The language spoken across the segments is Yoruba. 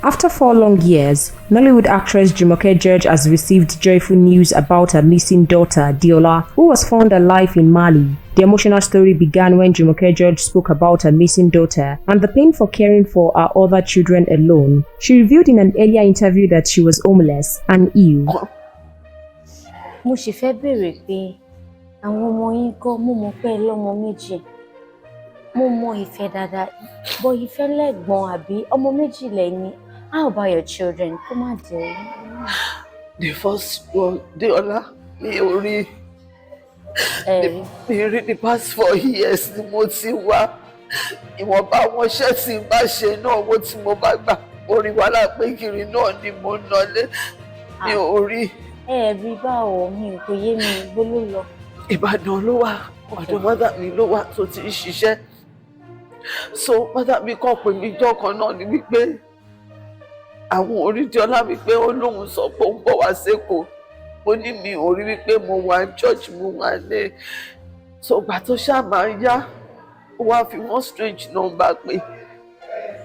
After 4 long years, Nollywood actress Jumoke George has received joyful news about her missing daughter, Diola, who was found alive in Mali. The emotional story began when Jumoke George spoke about her missing daughter and the pain for caring for her other children alone. She revealed in an earlier interview that she was homeless and ill. Mo sì fẹ́ béèrè pé àwọn ọmọ yín kọ́ mo mọ̀ pé lọ́mọ méjì. Mo mọ ìfẹ́ dáadáa, but ìfẹ́ lẹ́gbọ̀n àbí ọmọ méjì lẹ́ni. How about your children? Come on, dear. The first one, Diola, mi ò rí. Mi rí the past 4 years ni mo ti wá. Ìwọ̀nba àwọn iṣẹ́ tí n bá ṣe náà owó tí mo bá gbà. Orí wàhálà pé kiri náà ni mo ń lọlé. Mi ò rí. Rí báwo mi kò yé mi bó ló lọ. Ìbàdàn ló wà. Ọ̀dọ̀ mọ́tà mi ló wà tó ti ń ṣiṣẹ́. So mọ́tà mi kàn pè mí jọ́ kan náà ni wípé àwọn orí Diola wípé ó lóun sọ pé ó ń bọ̀ wá sékòó. Mo ní mi ò rí wípé mo wà ní church mo wà ní. So ìgbà tó ṣáà máa ń yá, ó wá fi wọ́n strange number pé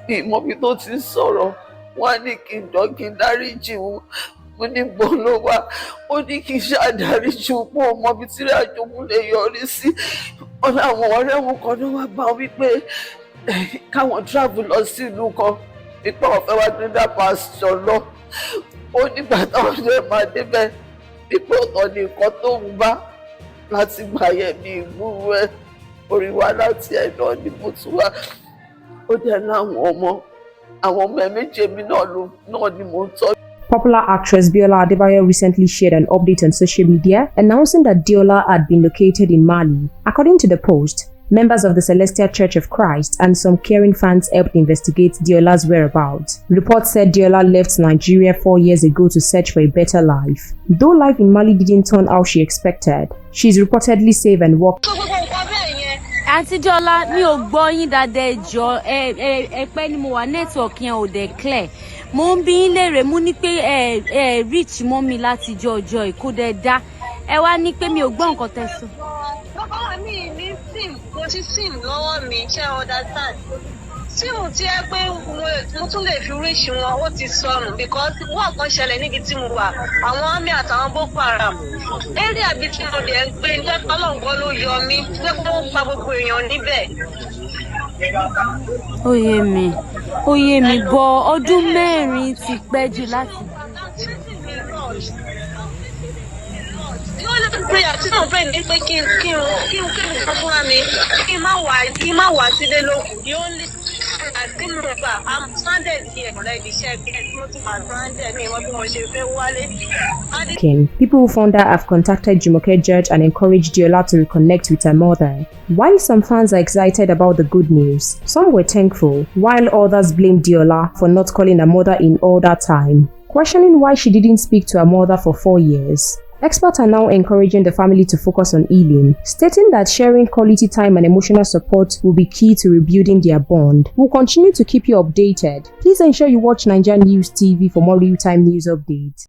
ìmọ̀bí tó ti ń sọ̀rọ̀ wọ́n á ní kí n dáríjì wọn. Mo ní gbọ́ ló wá, ó ní kí n ṣàdáríjì wọn pé ọmọbí tí ìrìn àjò mú lè yọrí sí. Ọ̀nà àwọn ọ̀rẹ́ wọn kan ló wá bá wípé káwọn travel lọ sí ìlú kan. Nípa ọ̀fẹ́ wá ní dá pásítọ̀ lọ. Ó nígbà táwọn ọ̀dọ́ máa débẹ̀ nípa ọ̀tọ̀ ní nǹkan tó ń bá láti gbà yẹ̀ mí ìgbúrú ẹ̀. Orí wa láti ẹ̀ náà ni mo tún wá. Ó dẹ̀ láwọn ọmọ ẹ̀ méje mi náà ni mo ń tọ́jú. Popular actress Biola Adebayo recently shared an update on social media announcing that Diola had been located in Mali. According to the post, members of the Celestial Church of Christ and some caring fans helped investigate Diola's whereabouts. Reports said Diola left Nigeria 4 years ago to search for a better life. Though life in Mali didn't turn out she expected, she is reportedly safe and worked. Aunty Diola, mi ò gbọ́ yín dáadáa ẹjọ́ pẹ́ ni mo wà network yẹn ò dẹ̀ clear. Mo ń bi yín léèrè mo ní pé reach mọ́ mi láti ọjọ́ ìkó dẹ̀ dá. Ẹ wá ní pé mi ò gbọ́ nǹkan tẹ́ sọ. Bàbá mi ní sim, mo ti sim lọ́wọ́ mi, ṣé understand? Sim tí ẹ pé mo tún lè fi reach wọn, ó ti sọnù because wọ́n kan ṣẹlẹ̀ níbi tí mo wà, àwọn àmì àtàwọn Boko Haram. Area bí tí mo dẹ̀ ń gbé ní pé Ọlọ́run ló yọ mí, pé kó pa gbogbo èèyàn níbẹ̀. Ó yé mi bọ̀ ọdún mẹ́rin ti pẹ́ jù láti. The only prayer tí mo pray ní pé kí n sọ fúnra mi kí n má wá sílé lókun. The only prayer tí mo gbà I'm stranded here already ṣe bí mo ti máa stranded mi wọ́n bí mo ṣe fẹ́ wálé. People who found her have contacted Jumoke George and encouraged Diola to reconnect with her mother. While some fans are excited about the good news, some were thankful, while others blamed Diola for not calling her mother in all that time, questioning why she didn't speak to her mother for 4 years. Experts are now encouraging the family to focus on healing, stating that sharing quality time and emotional support will be key to rebuilding their bond. We'll continue to keep you updated. Please ensure you watch Naija News TV for more real-time news updates.